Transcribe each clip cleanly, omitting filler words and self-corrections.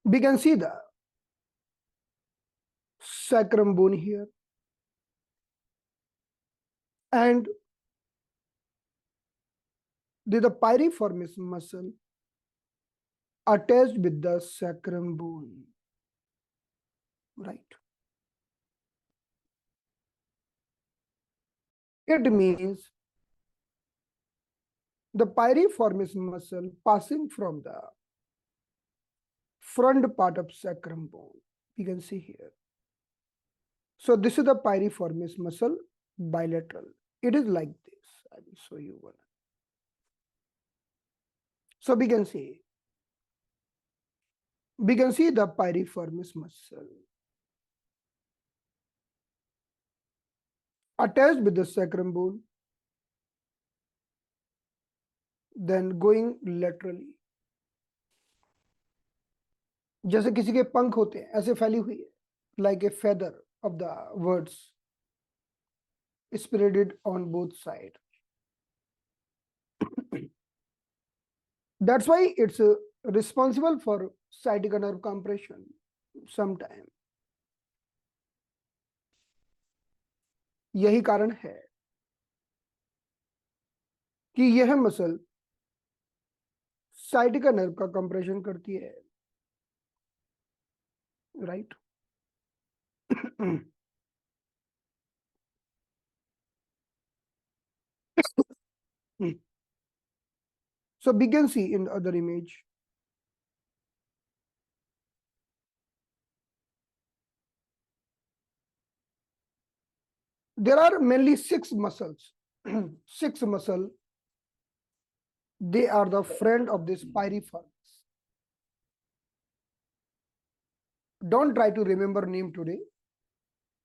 We can see the sacrum bone here, and the piriformis muscle attached with the sacrum bone, right? It means the piriformis muscle passing from the front part of sacrum bone. You can see here. So this is the piriformis muscle bilateral. It is like this. I will show you one. So we can see the piriformis muscle attached with the sacrum bone, then going laterally. जैसे किसी के पंख होते हैं ऐसे फैली हुई है, like a feather of the words spreaded on both sides. That's why it's responsible for sciatica nerve compression sometime. यही कारण है कि यह मसल साइटिका नर्व का कंप्रेशन करती है, right? So we can see in the other image, there are mainly 6 muscles. 6 muscles. They are the friend of this piriformis. Don't try to remember name today,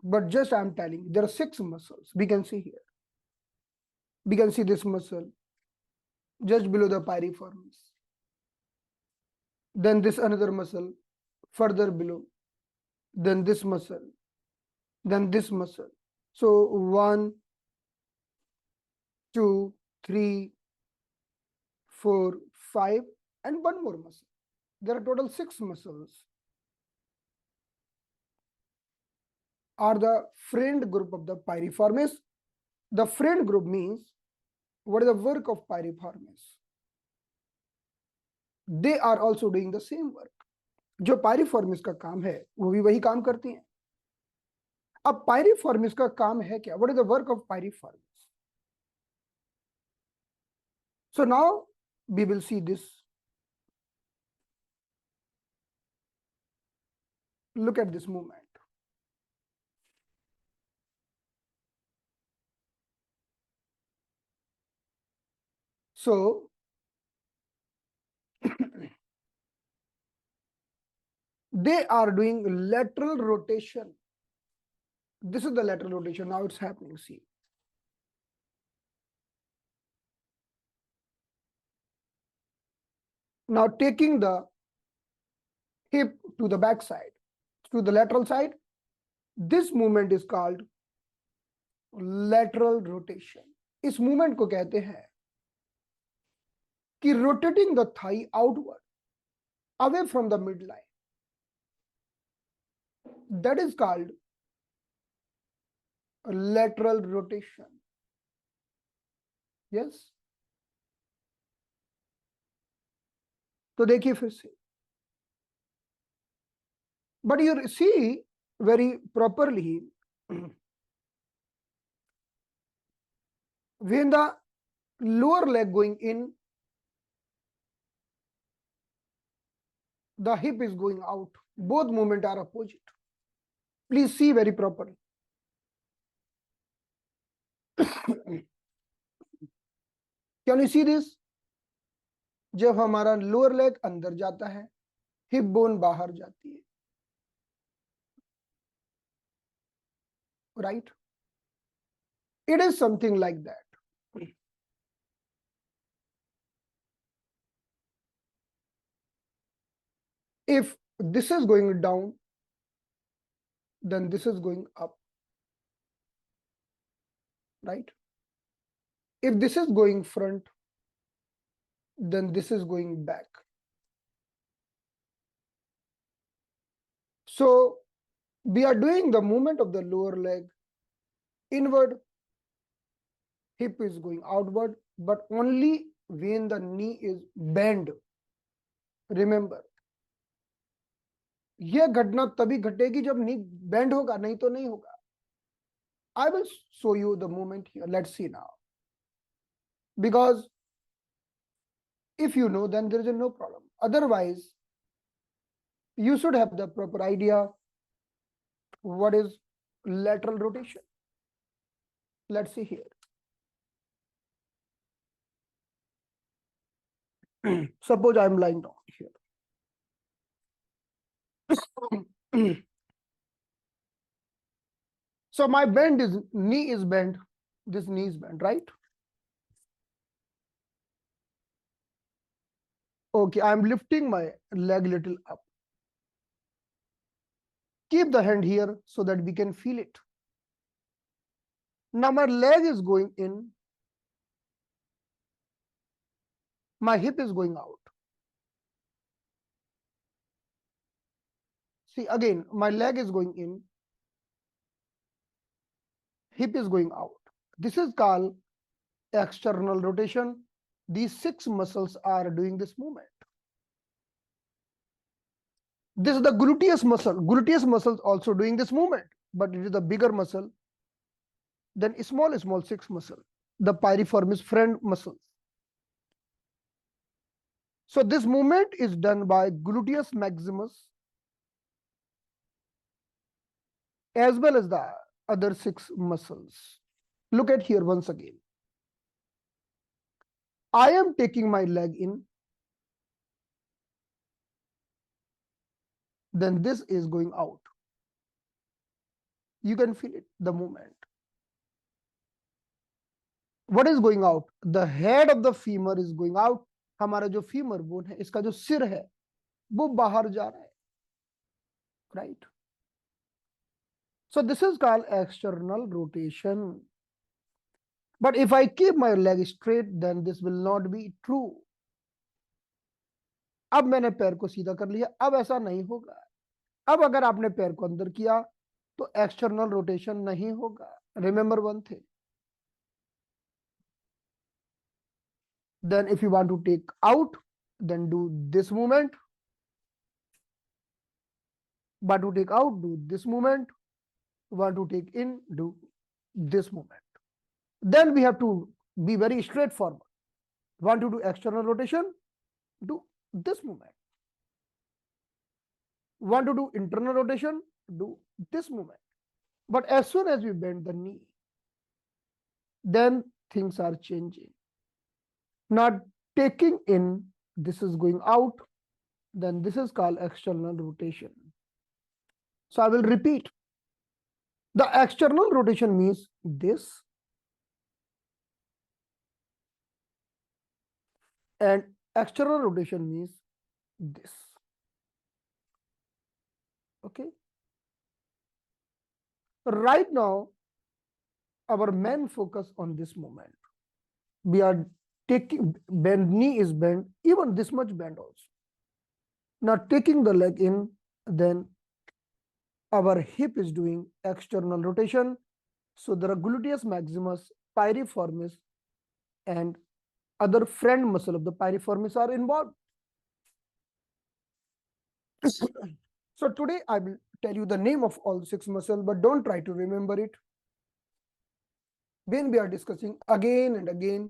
but just I'm telling you, there are 6 muscles. We can see here. We can see this muscle just below the piriformis. Then this another muscle further below. Then this muscle. Then this muscle. So 1, 2, 3, 4, 5, and one more muscle. There are total 6 muscles. Are the friend group of the piriformis. The friend group means what is the work of piriformis? They are also doing the same work. जो piriformis का काम है वो भी वही काम करती हैं. अब piriformis का काम है क्या? What is the work of piriformis? So now we will see this. Look at this movement. So they are doing lateral rotation. This is the lateral rotation. Now it's happening. See. Now taking the hip to the back side, to the lateral side, this movement is called lateral rotation. इस movement को कहते हैं कि rotating the thigh outward, away from the midline. That is called lateral rotation. Yes. तो देखिए फिर से. But you see very properly when the lower leg going in, the hip is going out. Both movements are opposite. Please see very properly. Can you see this? जब हमारा lower leg अंदर जाता है, hip bone बाहर जाती है, right? It is something like that. If this is going down, then this is going up, right? If this is going front, then this is going back. So we are doing the movement of the lower leg inward, hip is going outward, but only when the knee is bent. Remember, यह घटना तभी घटेगी जब नी bend होगा, नहीं तो नहीं होगा. I will show you the movement here. Let's see now. Because if you know, then there is no problem. Otherwise, you should have the proper idea what is lateral rotation. Let's see here. Suppose I am lying down here. So my knee is bent. This knee is bent, right? Okay, I am lifting my leg little up. Keep the hand here so that we can feel it. Now my leg is going in. My hip is going out. See, again, my leg is going in. Hip is going out. This is called external rotation. These 6 muscles are doing this movement. This is the gluteus muscle. Gluteus muscle is also doing this movement, but it is the bigger muscle than small 6 muscle, the piriformis friend muscles. So this movement is done by gluteus maximus as well as the other 6 muscles. Look at here once again. I am taking my leg in, then this is going out. You can feel it, the movement. What is going out? The head of the femur is going out. हमारा जो femur bone है, इसका जो सिर है, वो बाहर जा रहा है, right? So this is called external rotation. But if I keep my leg straight, then this will not be true. अब मैंने पैर को सीधा कर लिया, अब ऐसा नहीं होगा. अब अगर आपने पैर को अंदर किया तो एक्सटर्नल रोटेशन नहीं होगा. Remember one thing. Then if you want to take out, then do this movement. But to take out, do this movement. Want to take in, do this movement. Then we have to be very straightforward. Want to do external rotation, do this movement. Want to do internal rotation, do this movement. But as soon as we bend the knee, then things are changing. Not taking in, this is going out, then this is called external rotation. So I will repeat. The external rotation means this, and external rotation means this. Okay. Right now, our main focus on this moment. We are taking, bend, knee is bent, even this much bend also. Now taking the leg in, then our hip is doing external rotation. So there are gluteus maximus, piriformis, and other friend muscle of the piriformis are involved. So today I will tell you the name of all 6 muscles, but don't try to remember it. When we are discussing again and again,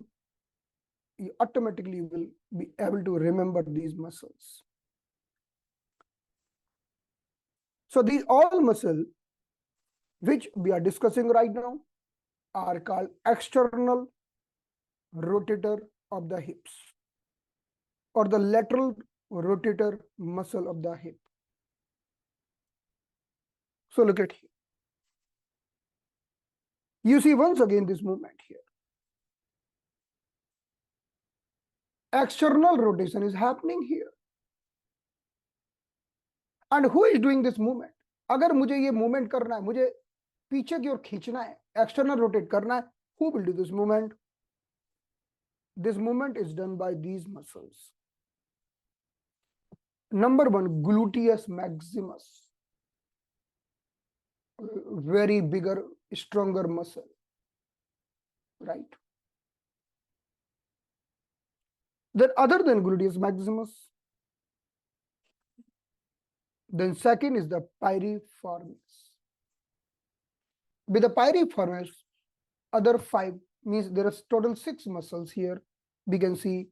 you automatically will be able to remember these muscles. So these all muscles which we are discussing right now are called external rotator of the hips, or the lateral rotator muscle of the hip. So look at here. You see once again this movement here. External rotation is happening here. And who is doing this movement? अगर मुझे ये movement करना है, मुझे पीछे की ओर खींचना है, external rotate करना है, who will do this movement? This movement is done by these muscles. Number 1, gluteus maximus. very bigger, stronger muscle, right? Then other than gluteus maximus, then second is the piriformis. With the piriformis, other five means there is total 6 muscles here. We can see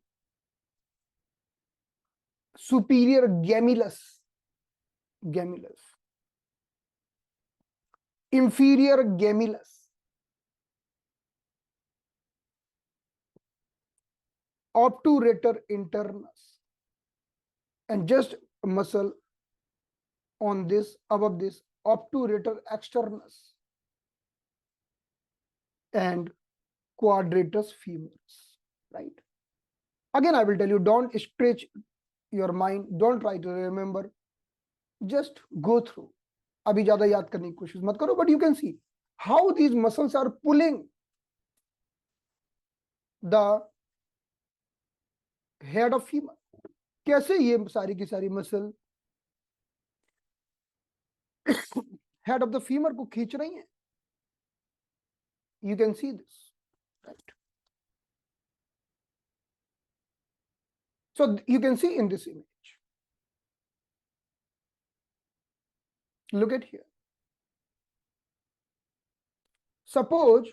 superior gamellus, inferior gamellus, obturator internus, and just muscle on this, above this, obturator externus, and quadratus femoris, right? Again, I will tell you, don't stretch your mind, don't try to remember, just go through. Abhi zyada yaad karne ki koshish mat karo, but you can see how these muscles are pulling the head of femur. कैसे ये सारी की सारी muscle head of the femur को खींच रही हैं. You can see this, right? So you can see in this image. Look at here. Suppose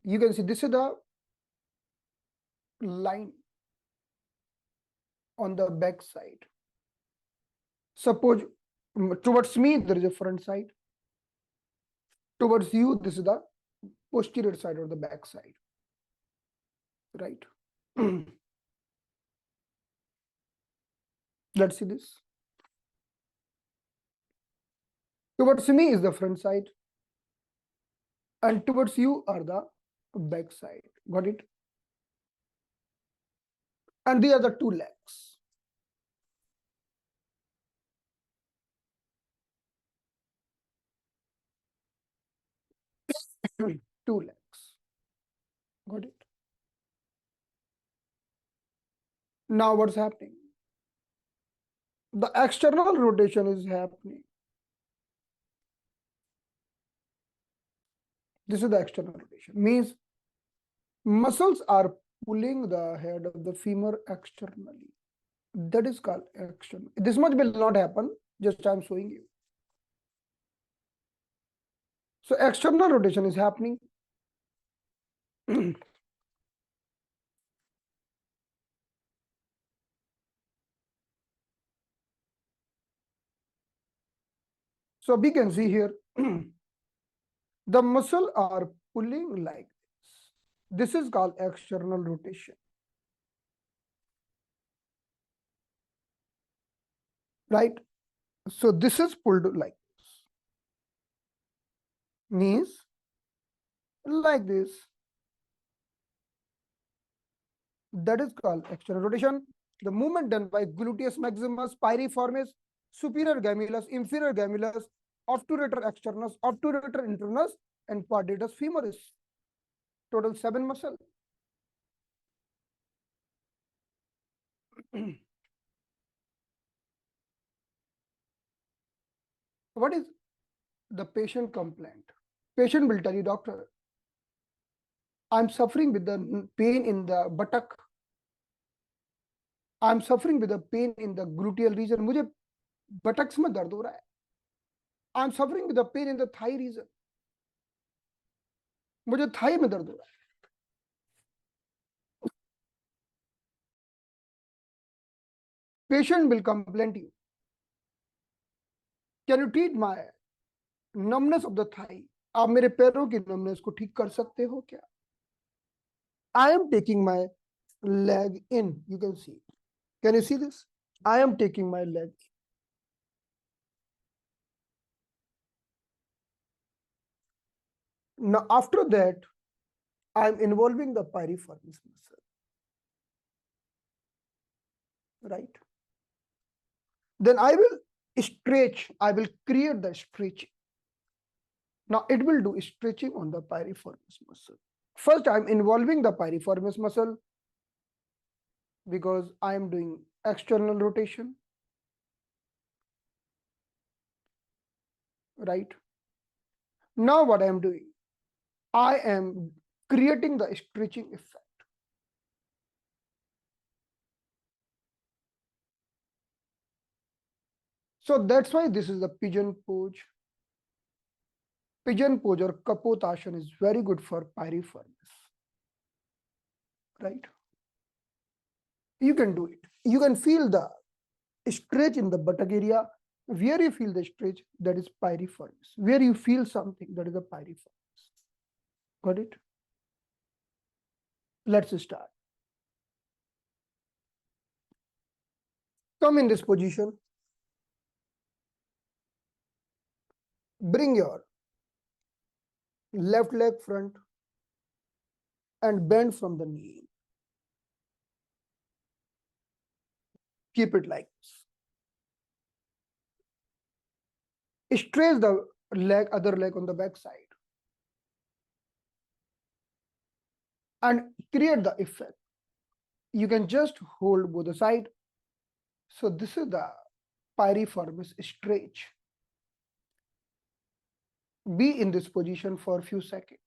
you can see this is the line on the back side. Suppose towards me there is a front side. Towards you, this is the posterior side or the back side, right? Let's see this. Towards me is the front side, and towards you are the back side. Got it? And these are the two legs. Two legs. Got it? Now what's happening? The external rotation is happening. This is the external rotation. Means muscles are pulling the head of the femur externally. That is called external. This much will not happen. Just I'm showing you. So external rotation is happening. So we can see here, the muscle are pulling like this. This is called external rotation. Right? So this is pulled like this. Means like this. That is called external rotation. The movement done by gluteus maximus, piriformis, superior gamellus, inferior gamellus, obturator externus, obturator internus, and quadratus femoris. Total 7 muscles. What is the patient complaint? Patient will tell you, doctor, I'm suffering with the pain in the buttock. I'm suffering with the pain in the gluteal region. मुझे buttocks में दर्द हो रहा है. I'm suffering with the pain in the thigh region. मुझे thigh में दर्द हो रहा है. Patient will complain to you. Can you treat my numbness of the thigh? आप मेरे पैरों की numbness को ठीक कर सकते हो क्या? I am taking my leg in. You can see. Can you see this? I am taking my leg. Now, after that, I am involving the piriformis muscle. Right? Then I will stretch. I will create the stretching. Now, it will do stretching on the piriformis muscle. First, I am involving the piriformis muscle because I am doing external rotation. right? Now what I am doing, I am creating the stretching effect. So that's why this is the pigeon pose. Pigeon pose or Kapotasana is very good for piriformis, right? You can do it. You can feel the stretch in the buttock area. Where you feel the stretch, that is piriformis. Where you feel something, that is a piriformis. Got it? Let's start. Come in this position. Bring your left leg front and bend from the knee. Keep it like this. Stretch the other leg on the back side and create the effect. You can just hold both the side. So this is the piriformis stretch. Be in this position for a few seconds.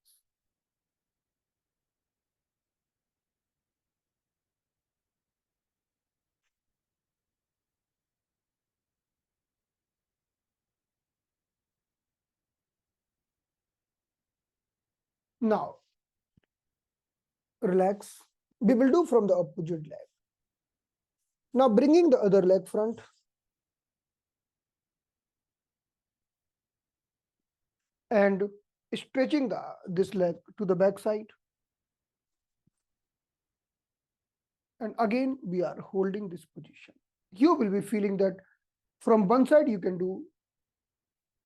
Now, relax. We will do from the opposite leg. Now bringing the other leg front. And stretching this leg to the back side. And again, we are holding this position. You will be feeling that from one side you can do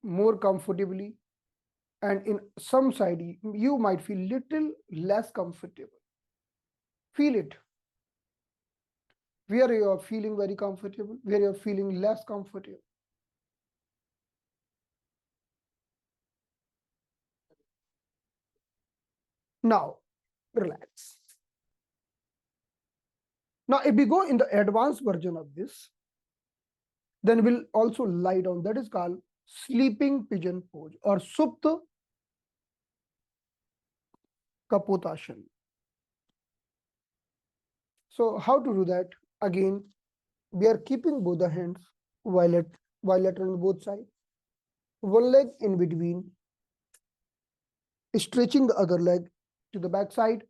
more comfortably, and in some side you might feel little less comfortable. Feel it. Where you are feeling very comfortable, where you are feeling less comfortable. Now, relax. Now, if we go in the advanced version of this, then we'll also lie down. That is called sleeping pigeon pose or Supta Kapotasana. So how to do that? Again, we are keeping both the hands bilateral on both sides. One leg in between, stretching the other leg to the back side.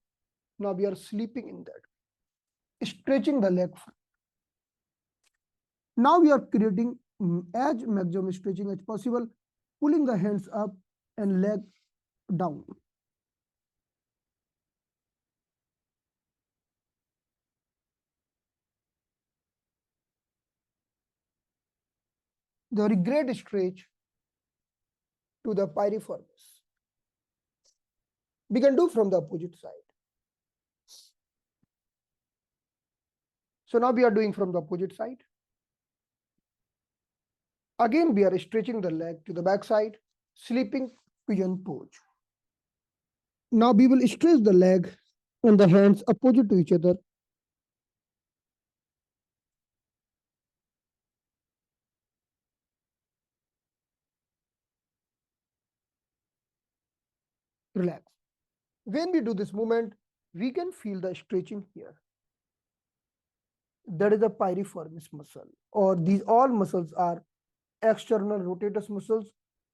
Now we are sleeping in that. Stretching the leg. Now we are creating as maximum stretching as possible, pulling the hands up and leg down. The great stretch to the piriformis. We can do from the opposite side. So now we are doing from the opposite side. Again, we are stretching the leg to the back side, sleeping pigeon pose. Now we will stretch the leg and the hands opposite to each other. Relax. When we do this movement, we can feel the stretching here. That is the piriformis muscle, or these all muscles are external rotatus muscles,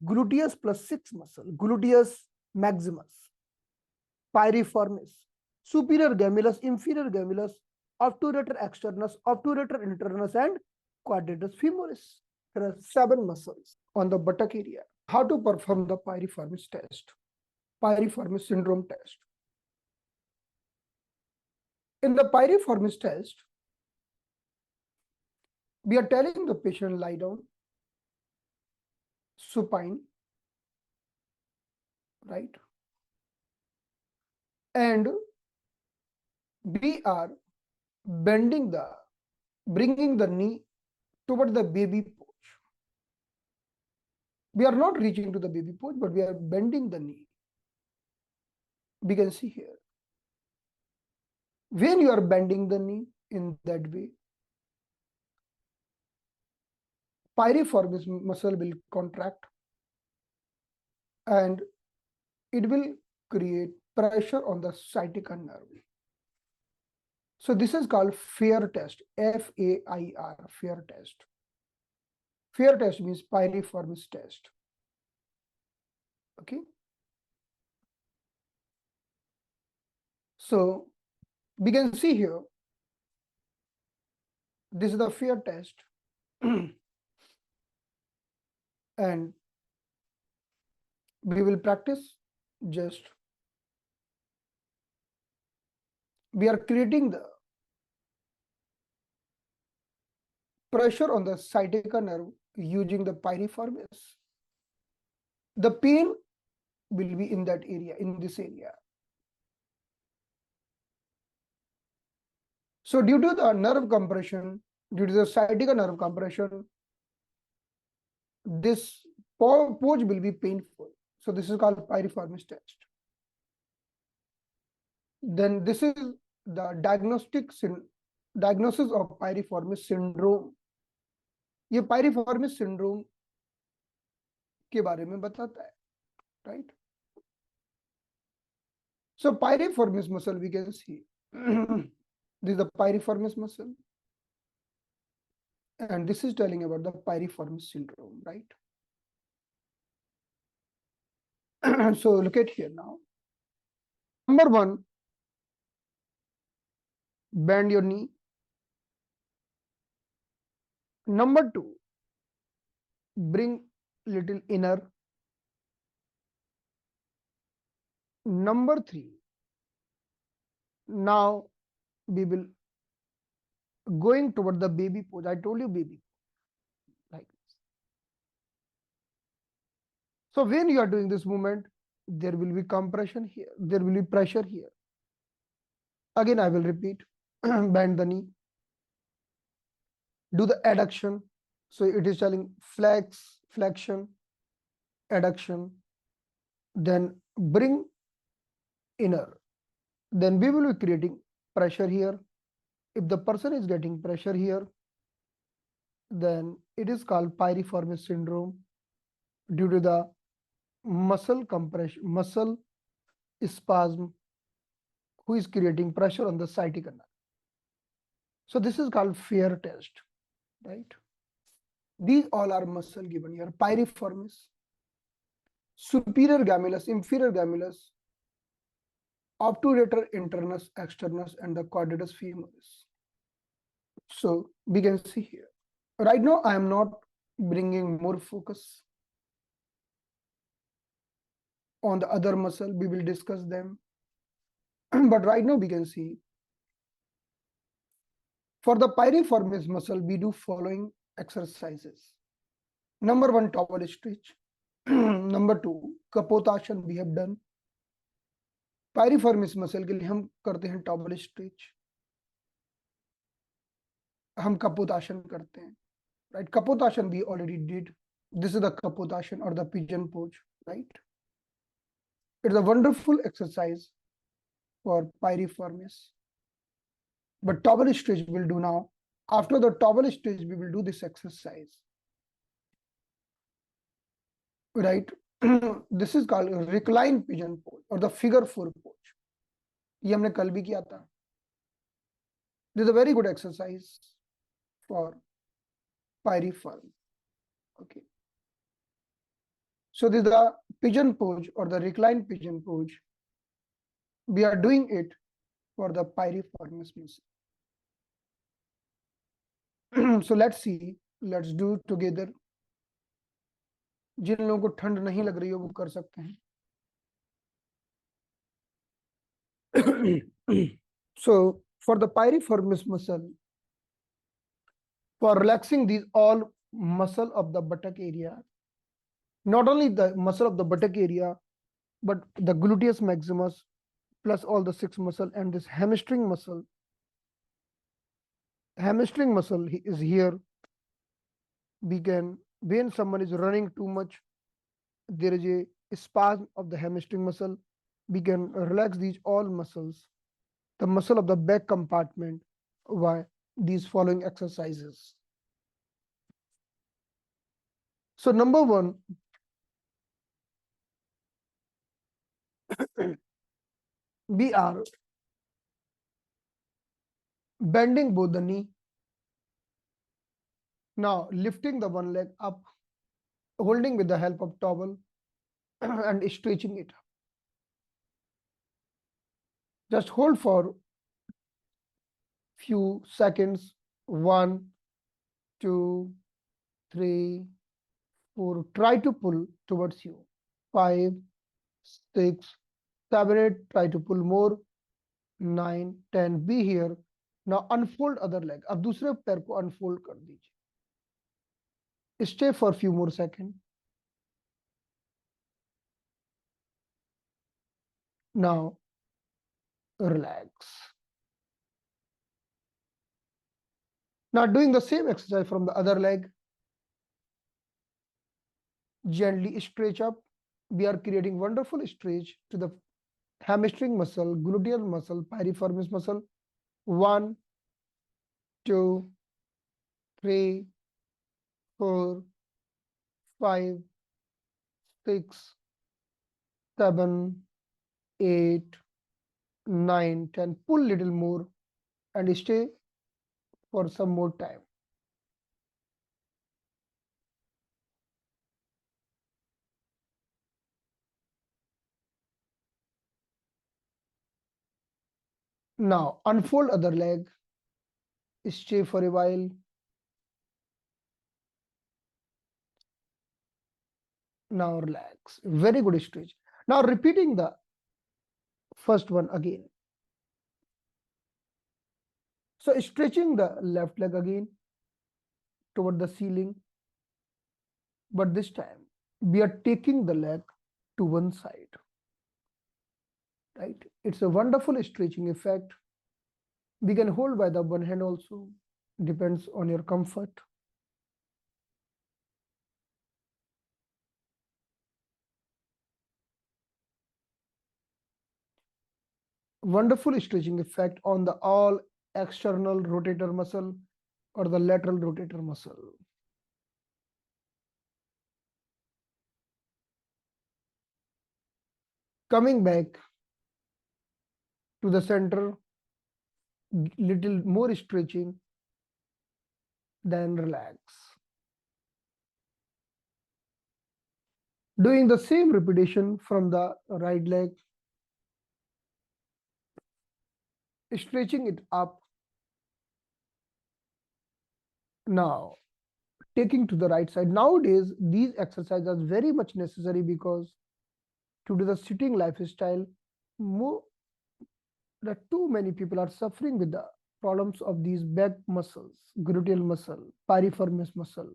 gluteus plus 6 muscle, gluteus maximus, piriformis, superior gamellus, inferior gamellus, obturator externus, obturator internus, and quadratus femoris. There are 7 muscles on the buttock area. How to perform the piriformis test? Piriformis syndrome test. In the piriformis test, we are telling the patient lie down, supine, right? And we are bringing the knee toward the baby pose. We are not reaching to the baby pose, but we are bending the knee. We can see here. When you are bending the knee in that way, piriformis muscle will contract. and it will create pressure on the sciatica nerve. So this is called FAIR test, FAIR, FAIR test. FAIR test means piriformis test. Okay. So we can see here, this is the FAIR test. And we will practice just, we are creating the pressure on the sciatica nerve using the piriformis. The pain will be in that area, in this area. So due to the nerve compression, due to the sciatica nerve compression, this pose will be painful. So this is called piriformis test. Then this is the diagnosis of piriformis syndrome. ये piriformis syndrome के बारे में बताता है, right? So piriformis muscle, we can see this is the piriformis muscle, and this is telling about the piriformis syndrome, right? So look at here now. Number one, bend your knee. Number two, bring little inner. Number three, now we will going toward the baby pose. I told you baby, like this. So when you are doing this movement, there will be compression here, there will be pressure here. Again, I will repeat, bend the knee, do the adduction. So it is telling flexion, adduction, then bring inner. Then we will be creating pressure here. If the person is getting pressure here, then it is called piriformis syndrome due to the muscle compression, muscle spasm, who is creating pressure on the sciatica nerve. So this is called FAIR test, right? These all are muscle given here: piriformis, superior gamellus, inferior gamellus, Obturator Internus, Externus, and the Quadratus Femoris. So we can see here. Right now, I am not bringing more focus on the other muscle. We will discuss them. But right now, we can see for the piriformis muscle, we do following exercises. Number one, towel stretch. Number two, kapotasana we have done. Piriformis muscle के लिए हम करते हैं towel stretch, हम कपोतासन करते हैं, right? Kapotasana we already did. This is the kapotasana और the pigeon pose, right? It's a wonderful exercise for piriformis, but towel stretch we'll do now. After the towel stretch we will do this exercise, right? This is called recline pigeon pose or the figure 4 pose. ये हमने कल भी किया था. This is a very good exercise for piriform. Okay. So this is the pigeon pose or the recline pigeon pose. We are doing it for the piriformis muscle. So let's see. Let's do together. जिन लोगों को ठंड नहीं लग रही हो वो कर सकते हैं. So for the piriformis muscle, for relaxing these all muscle of the buttock area, not only the muscle of the buttock area, but the gluteus maximus plus all the 6 muscle and this hamstring muscle. Hamstring muscle is here. We can, when someone is running too much, there is a spasm of the hamstring muscle. We can relax these all muscles, the muscle of the back compartment, by these following exercises. So number one, We are bending both the knee. Now lifting the one leg up, holding with the help of towel and stretching it. Just hold for few seconds. 1, 2, 3, 4. Try to pull towards you. 5, 6, 7, 8. Try to pull more. 9, 10. Be here. Now unfold other leg. अब दूसरे पैर को unfold कर दीजिए. Stay for few more seconds. Now relax. Now doing the same exercise from the other leg. Gently stretch up. We are creating wonderful stretch to the hamstring muscle, gluteal muscle, piriformis muscle. 1, 2, 3, 4, 5, 6, 7, 8, 9, 10. Pull little more and stay for some more time. Now unfold other leg. Stay for a while. Now relax. Very good stretch. Now repeating the first one again. So stretching the left leg again toward the ceiling. But this time we are taking the leg to one side. Right? It's a wonderful stretching effect. We can hold by the one hand also. Depends on your comfort. Wonderful stretching effect on the all external rotator muscle or the lateral rotator muscle. Coming back to the center, little more stretching, then relax. Doing the same repetition from the right leg, stretching it up. Now taking to the right side. Nowadays these exercises are very much necessary because due to the sitting lifestyle, that too many people are suffering with the problems of these back muscles, gluteal muscle, piriformis muscle,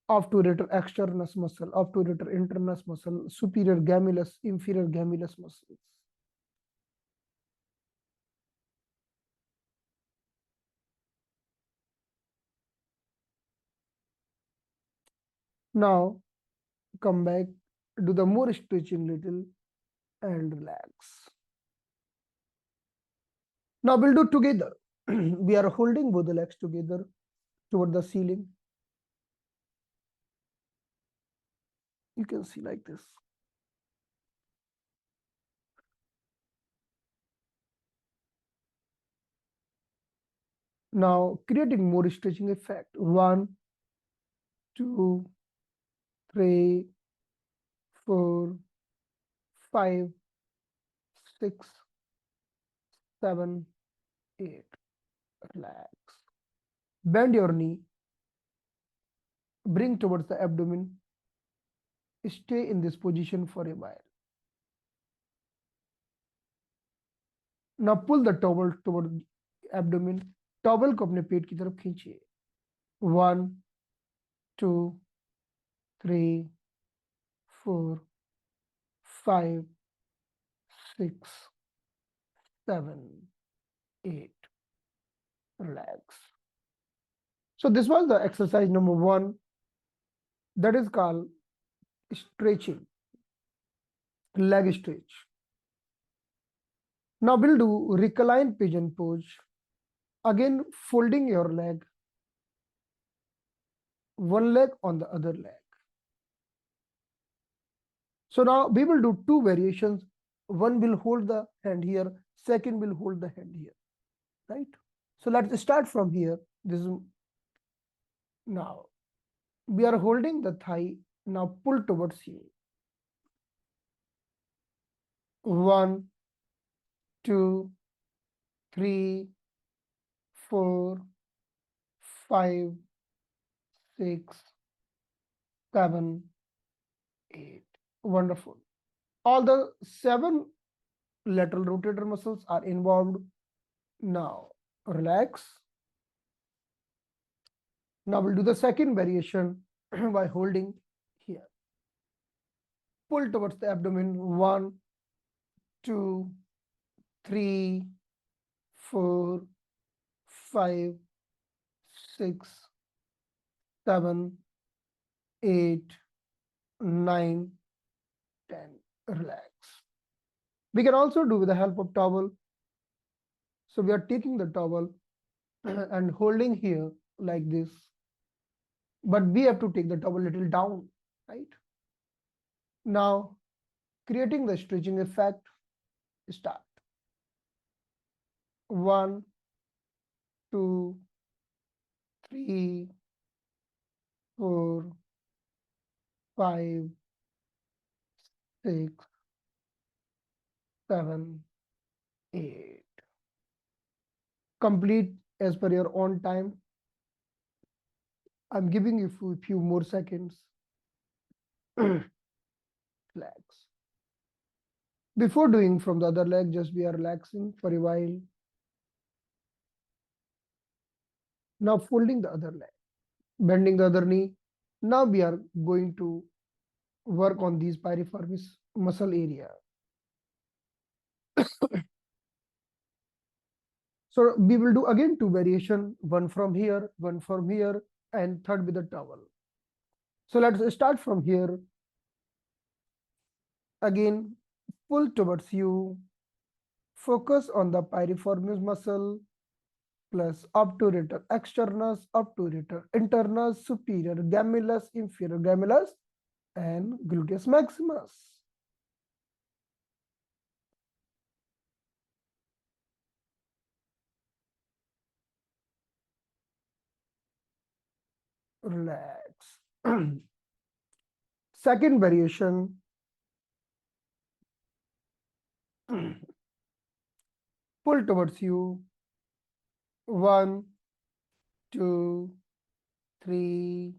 obturator externus muscle, obturator internus muscle, superior gamellus, inferior gamellus muscles. Now come back, do the more stretching little and relax. Now we'll do together. We are holding both the legs together toward the ceiling. You can see like this. Now creating more stretching effect. 1, 2, 3, 4, 5, 6, 7, 8. Relax. Bend your knee. Bring towards the abdomen. Stay in this position for a while. Now pull the towel toward abdomen. Towel को अपने पेट की तरफ खींचिए. 1, 2, 3, 4, 5, 6, 7, 8. Relax. So this was the exercise number 1, that is called stretching, leg stretch. Now we'll do recline pigeon pose. Again, folding your leg, one leg on the other leg. So now we will do 2 variations. One will hold the hand here, second will hold the hand here, right? So let's start from here. This is now we are holding the thigh. Now pull towards you. 1, 2, 3, 4, 5, 6, 7, 8. Wonderful. All the 7 lateral rotator muscles are involved. Now relax. Now we'll do the second variation by holding here. Pull towards the abdomen. 1, 2, 3, 4, 5, 6, 7, 8, 9, 10. Relax. We can also do with the help of towel. So we are taking the towel and holding here like this. But we have to take the towel a little down, right? Now, creating the stretching effect, start. 1, 2, 3, 4, 5, 6, 7, 8. Complete as per your own time. I'm giving you a few more seconds. Relax. Before doing from the other leg, just we are relaxing for a while. Now folding the other leg, bending the other knee. Now we are going to work on these piriformis muscle area. So we will do again 2 variation, one from here, and third with the towel. So let's start from here. Again, pull towards you. Focus on the piriformis muscle plus obturator externus, obturator internus, superior gamellus, inferior gamellus, and gluteus maximus. Relax. Second variation. Pull towards you. 1, 2, 3,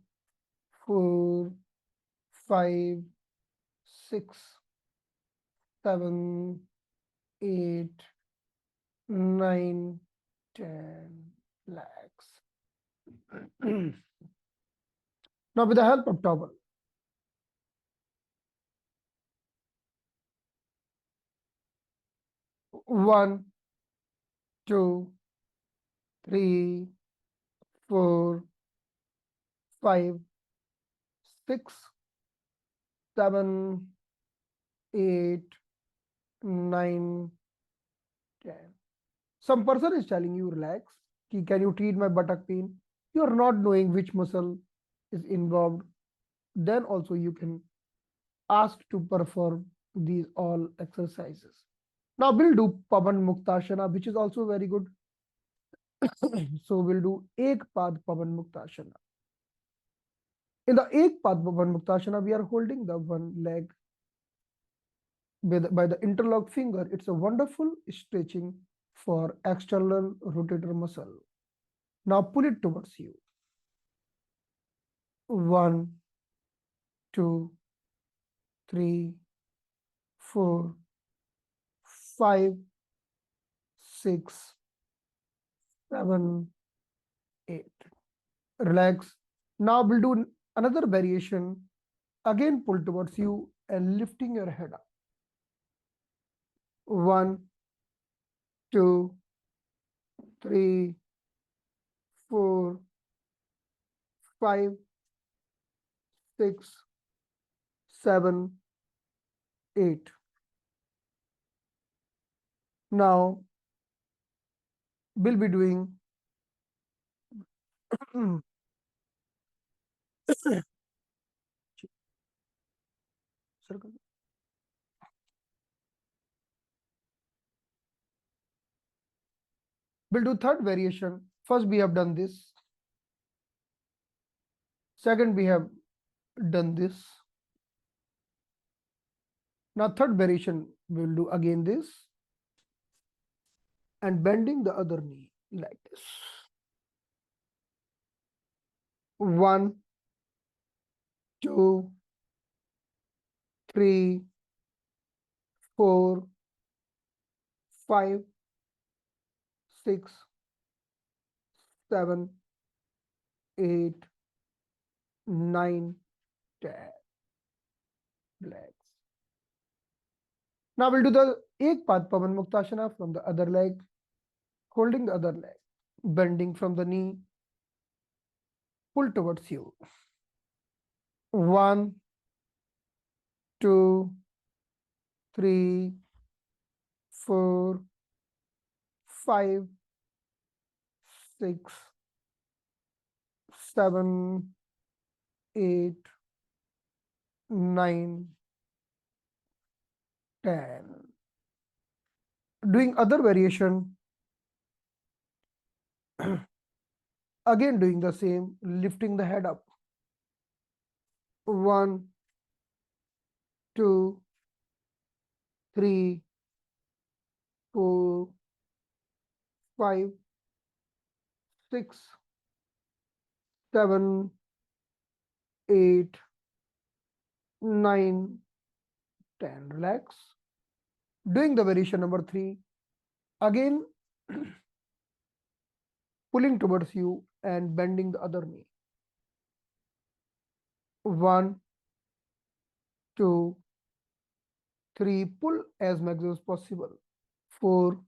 4, 5, 6, 7, 8, 9, 10. Relax. Now with the help of towel. 1, 2, 3, 4, 5, 6, 7, 8, 9, 10. Some person is telling you relax. Can you treat my buttock pain? You are not knowing which muscle is involved. Then also you can ask to perform these all exercises. Now we'll do Pavan Muktasana, which is also very good. So we'll do Ek Pad Pavan Muktasana. In the Ek Pad Pavan Muktasana, we are holding the one leg by the interlock finger. It's a wonderful stretching for external rotator muscle. Now pull it towards you. 1, 2, 3, 4, 5, 6, 7, 8. Relax. Now we'll do another variation. Again, pull towards you and lifting your head up. 1, 2, 3, 4, 5, 6, 7, 8. Now we'll be doing circle. We'll do third variation. First we have done this. Second we have done this. Now third variation we'll do again this and bending the other knee like this. 1, 2, 3, 4, 5, 6, 7, 8, 9, 10. Legs. Now we'll do the Ek Pad Pavan Muktasana from the other leg, holding the other leg, bending from the knee, pull towards you. 1, 2, 3, 4, 5, 6, 7, 8, 9, 10. Doing other variation. Again doing the same, lifting the head up. 1, 2, 3, 4, 5, 6, 7, 8, 9, 10. Relax. Doing the variation number 3. Again, pulling towards you and bending the other knee. 1, 2, 3. Pull as much as possible. 4,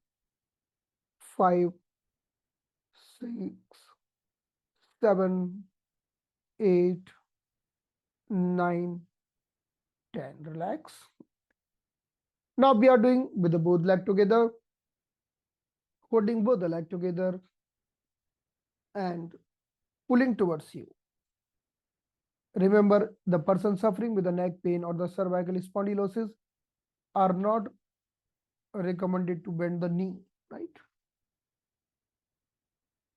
5, 6, 7, 8, 9, 10. Relax. Now we are doing with the both leg together, holding both the leg together and pulling towards you. Remember, the person suffering with the neck pain or the cervical spondylosis are not recommended to bend the knee, right?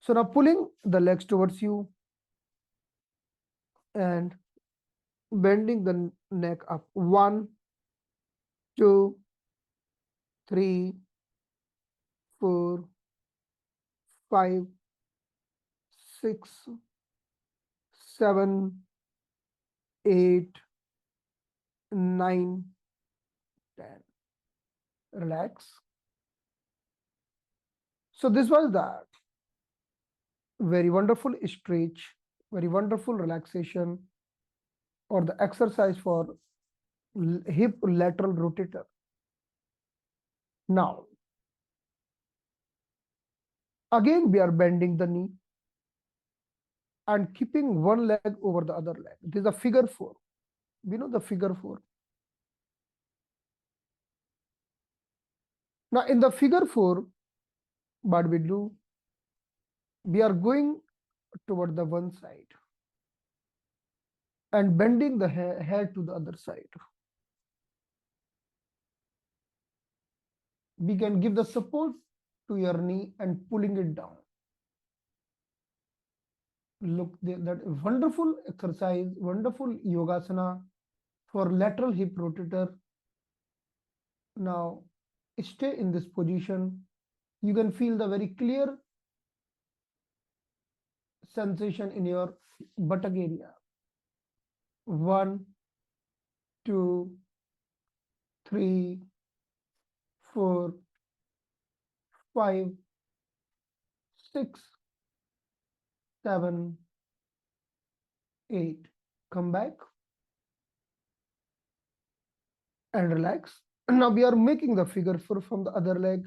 So now pulling the legs towards you and bending the neck up. 1, 2, 3, 4, 5, 6, 7, 8, 9, 10. Relax. So this was that. Very wonderful stretch, very wonderful relaxation, or the exercise for hip lateral rotator. Now, again we are bending the knee and keeping one leg over the other leg. This is a figure 4. We know the figure 4. Now in the figure 4, what we do, we are going toward the one side and bending the head to the other side. We can give the support to your knee and pulling it down. Look, that wonderful exercise, wonderful yogasana for lateral hip rotator. Now stay in this position. You can feel the very clear sensation in your buttock area. 1, 2, 3, 4, 5, 6, 7, 8. Come back and relax. Now we are making the figure 4 from the other leg.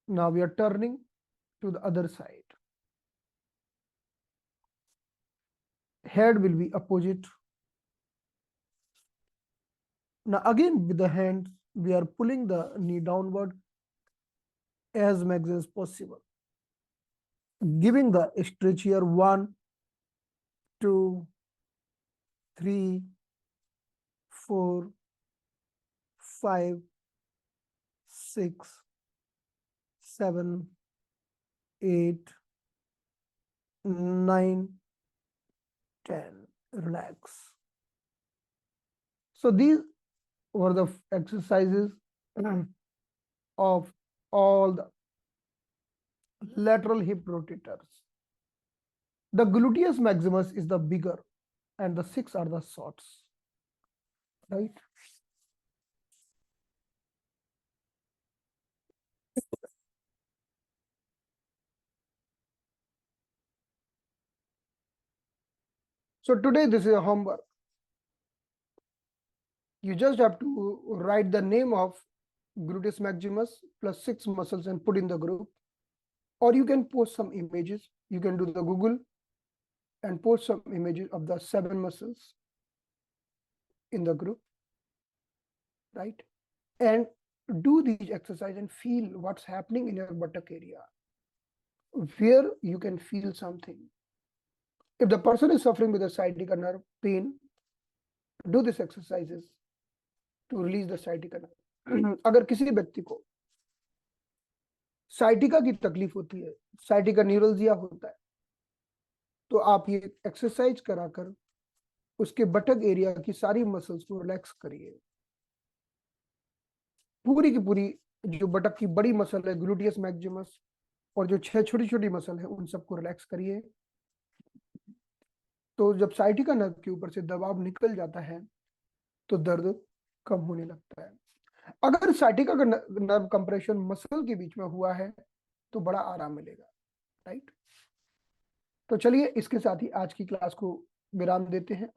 Now we are turning to the other side. Head will be opposite. Now again with the hands, we are pulling the knee downward as much as possible. Giving the stretch here. 1, 2, 3, 4, 5, 6, 7, 8, 9, 10. Relax. So these were the exercises of all the lateral hip rotators. The gluteus maximus is the bigger and the 6 are the shorts, right? So today this is a homework. You just have to write the name of gluteus maximus plus 6 muscles and put in the group. Or you can post some images. You can do the Google and post some images of the 7 muscles in the group, right? And do these exercises and feel what's happening in your buttock area, where you can feel something. If the person is suffering with a sciatica nerve pain, do these exercises to release the sciatica nerve. अगर किसी व्यक्ति को sciatica की तकलीफ होती है, sciatica neuralgia होता है, तो आप ये एक्सरसाइज कराकर उसके बटक एरिया की सारी मसल्स को रिलैक्स करिए। पूरी की पूरी जो बटक की बड़ी मसल है ग्लूटियस मैक्सिमस और जो 6 छोटी छोटी मसल है उन सबको रिलैक्स करिए। तो जब साइटिका नर्व के ऊपर से दबाव निकल जाता है तो दर्द कम होने लगता है। अगर साइटिका का नर्व कंप्रेशन मसल के बीच में हुआ है तो बड़ा आराम मिलेगा, राइट? तो चलिए इसके साथ ही आज की क्लास को विराम देते हैं।